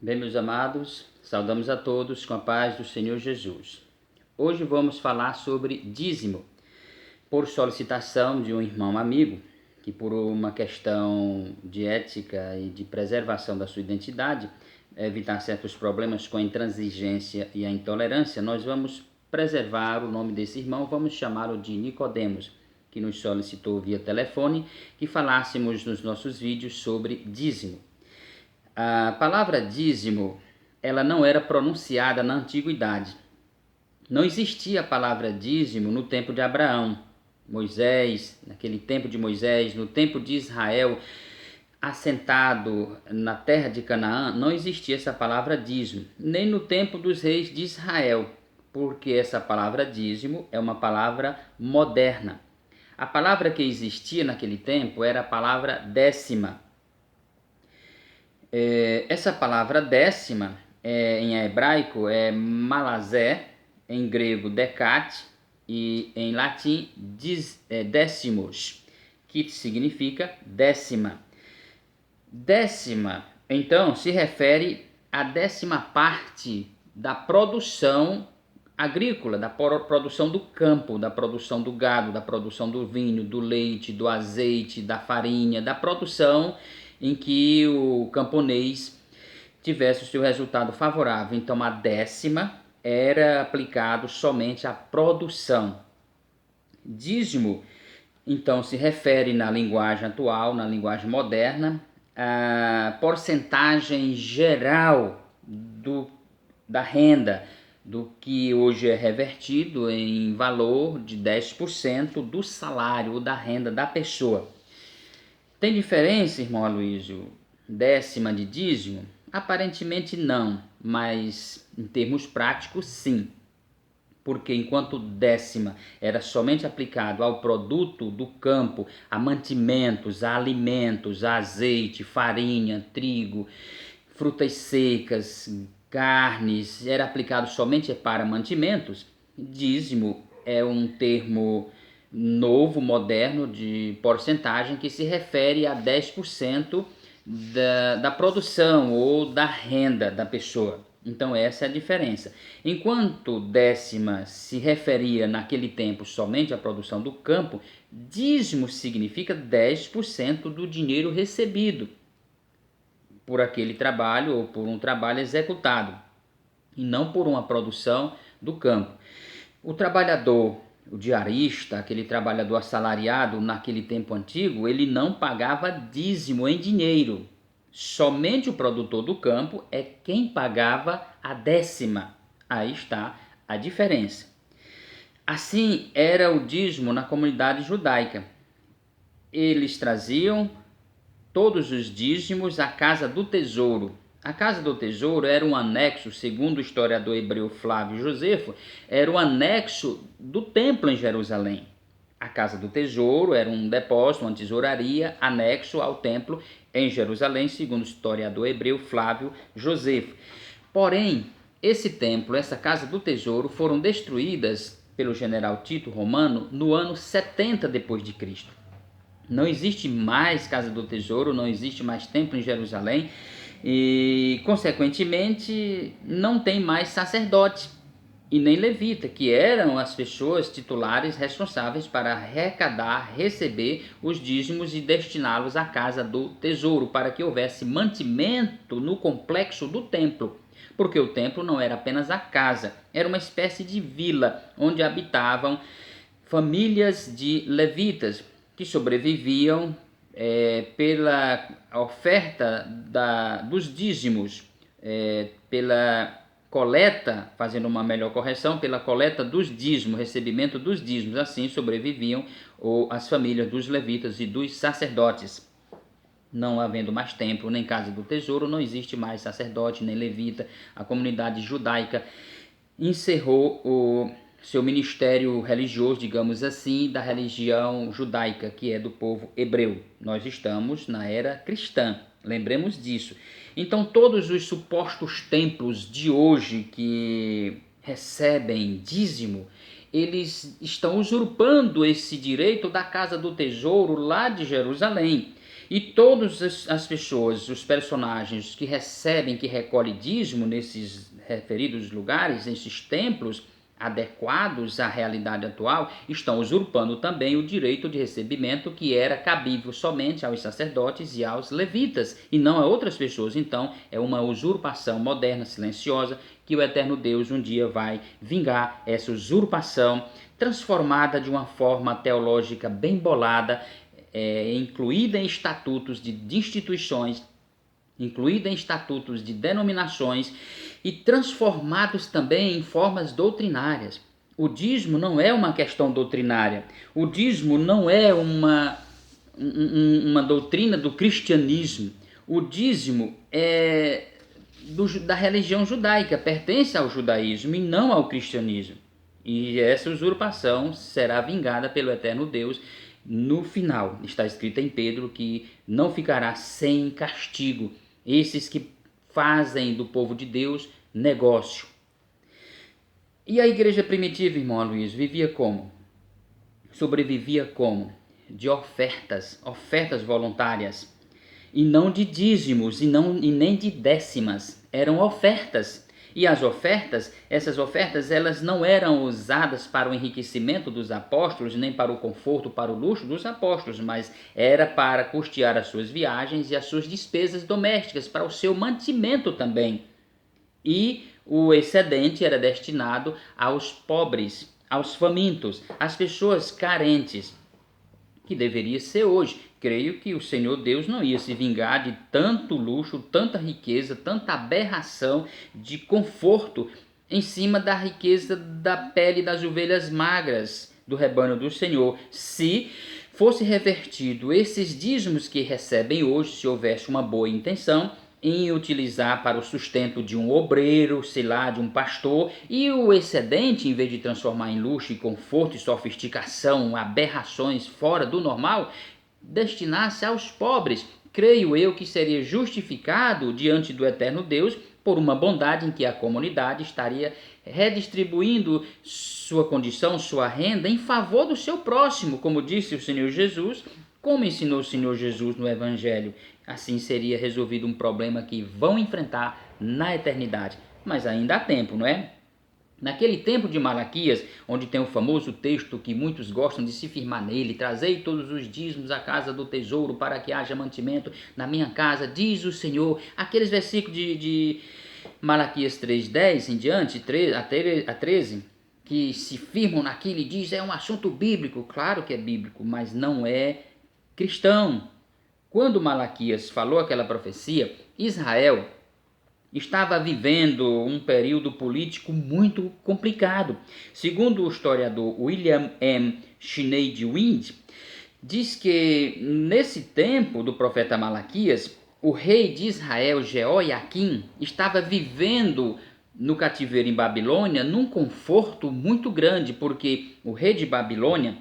Bem, meus amados, saudamos a todos com a paz do Senhor Jesus. Hoje vamos falar sobre dízimo, por solicitação de um irmão amigo, que por uma questão de ética e de preservação da sua identidade, evitar certos problemas com a intransigência e a intolerância, nós vamos preservar o nome desse irmão, vamos chamá-lo de Nicodemos, que nos solicitou via telefone que falássemos nos nossos vídeos sobre dízimo. A palavra dízimo, ela não era pronunciada na antiguidade. Não existia a palavra dízimo no tempo de Abraão, Moisés, naquele tempo de Moisés, no tempo de Israel, assentado na terra de Canaã, não existia essa palavra dízimo, nem no tempo dos reis de Israel, porque essa palavra dízimo é uma palavra moderna. A palavra que existia naquele tempo era a palavra décima. Essa palavra décima, em hebraico, é malazé, em grego decate e em latim décimos, que significa décima. Décima, então, se refere à décima parte da produção agrícola, da produção do campo, da produção do gado, da produção do vinho, do leite, do azeite, da farinha, da produção em que o camponês tivesse o seu resultado favorável. Então a décima era aplicado somente à produção. Dízimo, então, se refere na linguagem atual, na linguagem moderna, a porcentagem geral da renda, do que hoje é revertido em valor de 10% do salário ou da renda da pessoa. Tem diferença, irmão Aloysio, décima de dízimo? Aparentemente não, mas em termos práticos sim. Porque enquanto décima era somente aplicado ao produto do campo, a mantimentos, a alimentos, a azeite, farinha, trigo, frutas secas, carnes, era aplicado somente para mantimentos, dízimo é um termo novo, moderno, de porcentagem que se refere a 10% da produção ou da renda da pessoa. Então essa é a diferença. Enquanto décima se referia naquele tempo somente à produção do campo, dízimo significa 10% do dinheiro recebido por aquele trabalho ou por um trabalho executado, e não por uma produção do campo. O trabalhador, o diarista, aquele trabalhador assalariado naquele tempo antigo, ele não pagava dízimo em dinheiro. Somente o produtor do campo é quem pagava a décima. Aí está a diferença. Assim era o dízimo na comunidade judaica. Eles traziam todos os dízimos à casa do tesouro. A casa do tesouro era um anexo, segundo o historiador hebreu Flávio Josefo, era um anexo do templo em Jerusalém. A casa do tesouro era um depósito, uma tesouraria, anexo ao templo em Jerusalém, segundo o historiador hebreu Flávio Josefo. Porém, esse templo, essa casa do tesouro, foram destruídas pelo general Tito Romano no ano 70 depois de Cristo. Não existe mais casa do tesouro, não existe mais templo em Jerusalém e, consequentemente, não tem mais sacerdote e nem levita, que eram as pessoas titulares responsáveis para arrecadar, receber os dízimos e destiná-los à casa do tesouro, para que houvesse mantimento no complexo do templo. Porque o templo não era apenas a casa, era uma espécie de vila onde habitavam famílias de levitas que sobreviviam pela oferta dos dízimos, pela coleta, fazendo uma melhor correção, pela coleta dos dízimos, recebimento dos dízimos. Assim sobreviviam as famílias dos levitas e dos sacerdotes. Não havendo mais templo nem casa do tesouro, não existe mais sacerdote nem levita. A comunidade judaica encerrou o seu ministério religioso, digamos assim, da religião judaica, que é do povo hebreu. Nós estamos na era cristã, lembremos disso. Então todos os supostos templos de hoje que recebem dízimo, eles estão usurpando esse direito da casa do tesouro lá de Jerusalém. E todas as pessoas, os personagens que recebem, que recolhem dízimo nesses referidos lugares, nesses templos adequados à realidade atual, estão usurpando também o direito de recebimento que era cabível somente aos sacerdotes e aos levitas, e não a outras pessoas. Então, é uma usurpação moderna, silenciosa, que o eterno Deus um dia vai vingar essa usurpação, transformada de uma forma teológica bem bolada, incluída em estatutos de instituições, incluída em estatutos de denominações e transformados também em formas doutrinárias. O dízimo não é uma questão doutrinária. O dízimo não é uma doutrina do cristianismo. O dízimo é da religião judaica, pertence ao judaísmo e não ao cristianismo. E essa usurpação será vingada pelo eterno Deus no final. Está escrito em Pedro que não ficará sem castigo esses que fazem do povo de Deus negócio. E a igreja primitiva, irmão Luiz, vivia como? Sobrevivia como? De ofertas voluntárias, e não de dízimos, e nem de décimas. Eram ofertas. E as ofertas, essas ofertas, elas não eram usadas para o enriquecimento dos apóstolos, nem para o conforto, para o luxo dos apóstolos, mas era para custear as suas viagens e as suas despesas domésticas, para o seu mantimento também. E o excedente era destinado aos pobres, aos famintos, às pessoas carentes, que deveria ser hoje. Creio que o Senhor Deus não ia se vingar de tanto luxo, tanta riqueza, tanta aberração de conforto em cima da riqueza da pele das ovelhas magras do rebanho do Senhor, se fosse revertido esses dízimos que recebem hoje, se houvesse uma boa intenção em utilizar para o sustento de um obreiro, sei lá, de um pastor, e o excedente, em vez de transformar em luxo e conforto e sofisticação, aberrações fora do normal, destinasse aos pobres. Creio eu que seria justificado diante do eterno Deus por uma bondade em que a comunidade estaria redistribuindo sua condição, sua renda em favor do seu próximo, como disse o Senhor Jesus, como ensinou o Senhor Jesus no Evangelho. Assim seria resolvido um problema que vão enfrentar na eternidade. Mas ainda há tempo, não é? Naquele tempo de Malaquias, onde tem o famoso texto que muitos gostam de se firmar nele: trazei todos os dízimos à casa do tesouro para que haja mantimento na minha casa, diz o Senhor. Aqueles versículos de Malaquias 3:10 em diante, a 13, que se firmam naquilo e diz é um assunto bíblico. Claro que é bíblico, mas não é cristão. Quando Malaquias falou aquela profecia, Israel estava vivendo um período político muito complicado. Segundo o historiador William M. Schneiderwind, diz que nesse tempo do profeta Malaquias, o rei de Israel, Jeoiaquim, estava vivendo no cativeiro em Babilônia num conforto muito grande, porque o rei de Babilônia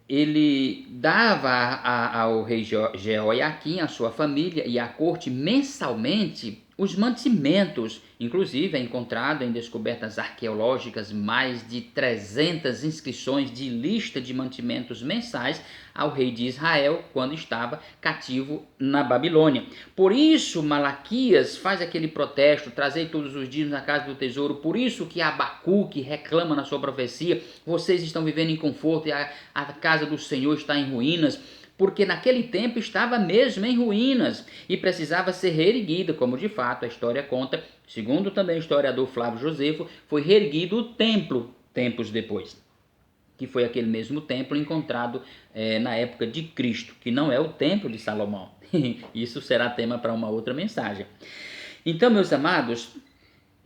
ele dava ao rei Jeoiaquim, à sua família e à corte mensalmente os mantimentos. Inclusive é encontrado em descobertas arqueológicas mais de 300 inscrições de lista de mantimentos mensais ao rei de Israel quando estava cativo na Babilônia. Por isso Malaquias faz aquele protesto: trazei todos os dias na casa do tesouro. Por isso que Abacuque reclama na sua profecia: vocês estão vivendo em conforto e a casa do Senhor está em ruínas. Porque naquele tempo estava mesmo em ruínas e precisava ser reerguida, como de fato a história conta. Segundo também o historiador Flávio Josefo, foi reerguido o templo tempos depois, que foi aquele mesmo templo encontrado na época de Cristo, que não é o templo de Salomão. Isso será tema para uma outra mensagem. Então, meus amados,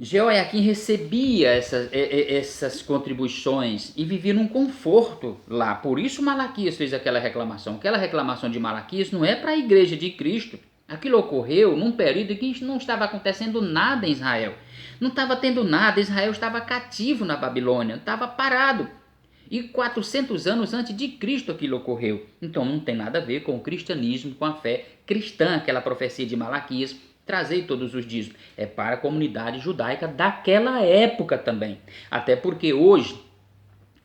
Jeoiaquim recebia essas contribuições e vivia num conforto lá. Por isso Malaquias fez aquela reclamação. Aquela reclamação de Malaquias não é para a igreja de Cristo. Aquilo ocorreu num período em que não estava acontecendo nada em Israel. Não estava tendo nada. Israel estava cativo na Babilônia, estava parado. E 400 anos antes de Cristo aquilo ocorreu. Então não tem nada a ver com o cristianismo, com a fé cristã, aquela profecia de Malaquias. Trazei todos os dízimos. É para a comunidade judaica daquela época também. Até porque hoje,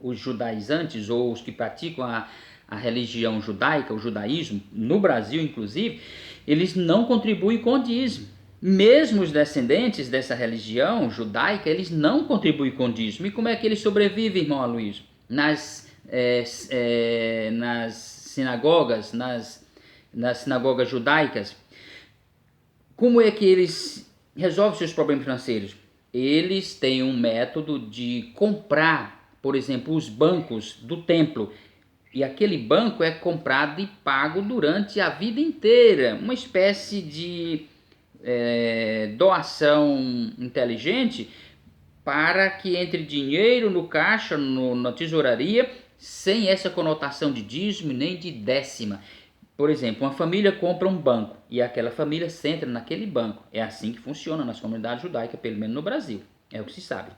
os judaizantes ou os que praticam a religião judaica, o judaísmo, no Brasil inclusive, eles não contribuem com o dízimo. Mesmo os descendentes dessa religião judaica, eles não contribuem com o dízimo. E como é que eles sobrevivem, irmão Aloysio? Nas sinagogas, nas sinagogas judaicas, como é que eles resolvem seus problemas financeiros? Eles têm um método de comprar, por exemplo, os bancos do templo. E aquele banco é comprado e pago durante a vida inteira. Uma espécie de doação inteligente para que entre dinheiro no caixa, na tesouraria, sem essa conotação de dízimo nem de décima. Por exemplo, uma família compra um banco e aquela família entra naquele banco. É assim que funciona nas comunidades judaicas, pelo menos no Brasil. É o que se sabe.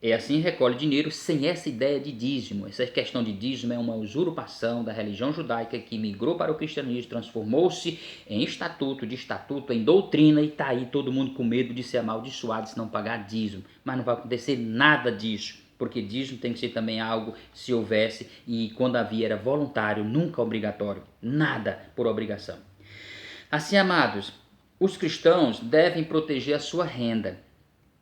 É assim recolhe dinheiro sem essa ideia de dízimo. Essa questão de dízimo é uma usurpação da religião judaica que migrou para o cristianismo, transformou-se em estatuto, de estatuto em doutrina, e está aí todo mundo com medo de ser amaldiçoado se não pagar dízimo. Mas não vai acontecer nada disso, porque dízimo tem que ser também algo, se houvesse, e quando havia era voluntário, nunca obrigatório, nada por obrigação. Assim, amados, os cristãos devem proteger a sua renda,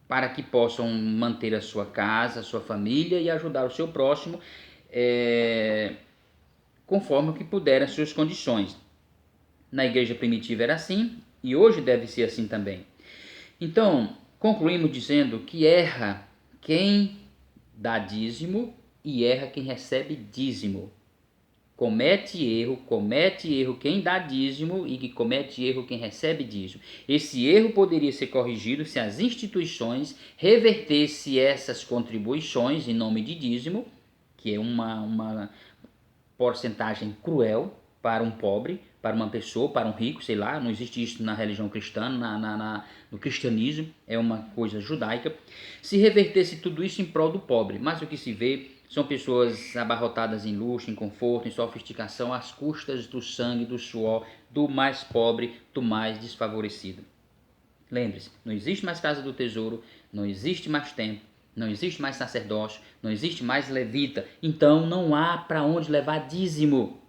para que possam manter a sua casa, a sua família e ajudar o seu próximo, conforme o que puderem as suas condições. Na igreja primitiva era assim e hoje deve ser assim também. Então, concluímos dizendo que erra quem dá dízimo e erra quem recebe dízimo. Comete erro quem dá dízimo e que comete erro quem recebe dízimo. Esse erro poderia ser corrigido se as instituições revertessem essas contribuições em nome de dízimo, que é uma porcentagem cruel para um pobre, para uma pessoa, para um rico, sei lá, não existe isso na religião cristã, no cristianismo, é uma coisa judaica. Se revertesse tudo isso em prol do pobre, mas o que se vê são pessoas abarrotadas em luxo, em conforto, em sofisticação, às custas do sangue, do suor, do mais pobre, do mais desfavorecido. Lembre-se, não existe mais casa do tesouro, não existe mais templo, não existe mais sacerdócio, não existe mais levita, então não há para onde levar dízimo.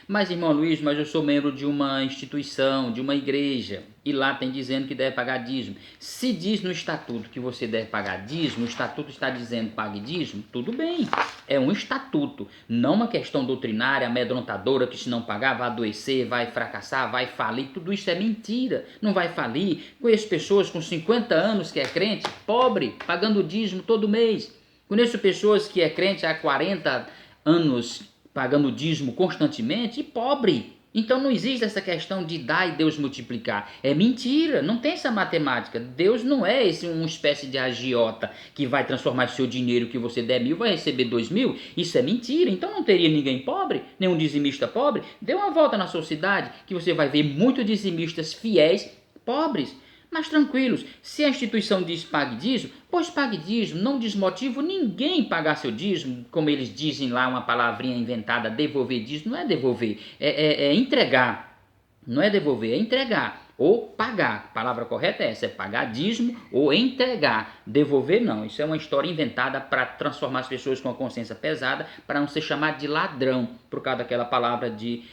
Mas, irmão Luiz, mas eu sou membro de uma instituição, de uma igreja, e lá tem dizendo que deve pagar dízimo. Se diz no estatuto que você deve pagar dízimo, o estatuto está dizendo pague dízimo, tudo bem. É um estatuto, não uma questão doutrinária, amedrontadora, que se não pagar vai adoecer, vai fracassar, vai falir. Tudo isso é mentira, não vai falir. Conheço pessoas com 50 anos que é crente, pobre, pagando dízimo todo mês. Conheço pessoas que é crente há 40 anos, pagando dízimo constantemente e pobre. Então não existe essa questão de dar e Deus multiplicar. É mentira, não tem essa matemática. Deus não é uma espécie de agiota que vai transformar seu dinheiro que você der 1.000, vai receber 2.000. Isso é mentira, então não teria ninguém pobre, nenhum dizimista pobre. Dê uma volta na sua cidade que você vai ver muitos dizimistas fiéis pobres. Mas tranquilos, se a instituição diz pague dízimo, pois pague dízimo, não desmotivo ninguém pagar seu dízimo, como eles dizem lá, uma palavrinha inventada, devolver dízimo, não é devolver, é entregar, não é devolver, é entregar, ou pagar, a palavra correta é essa, é pagar dízimo ou entregar, devolver não, isso é uma história inventada para transformar as pessoas com a consciência pesada, para não ser chamado de ladrão, por causa daquela palavra de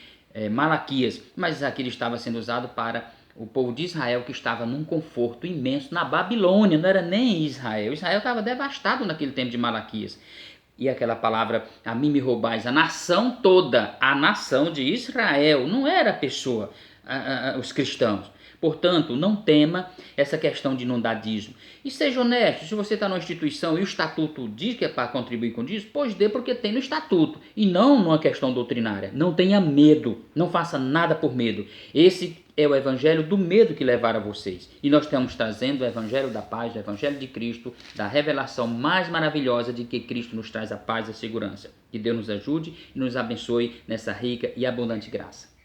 Malaquias, mas aquilo estava sendo usado para o povo de Israel, que estava num conforto imenso na Babilônia, não era nem Israel. Israel estava devastado naquele tempo de Malaquias. E aquela palavra, a mim me roubais, a nação toda, a nação de Israel, não era a pessoa, os cristãos. Portanto, não tema essa questão de não dar dízimo. E seja honesto, se você está numa instituição e o estatuto diz que é para contribuir com dízimo, pois dê porque tem no estatuto, e não numa questão doutrinária. Não tenha medo, não faça nada por medo. Esse é o evangelho do medo que levaram a vocês. E nós estamos trazendo o evangelho da paz, o evangelho de Cristo, da revelação mais maravilhosa de que Cristo nos traz a paz e a segurança. Que Deus nos ajude e nos abençoe nessa rica e abundante graça.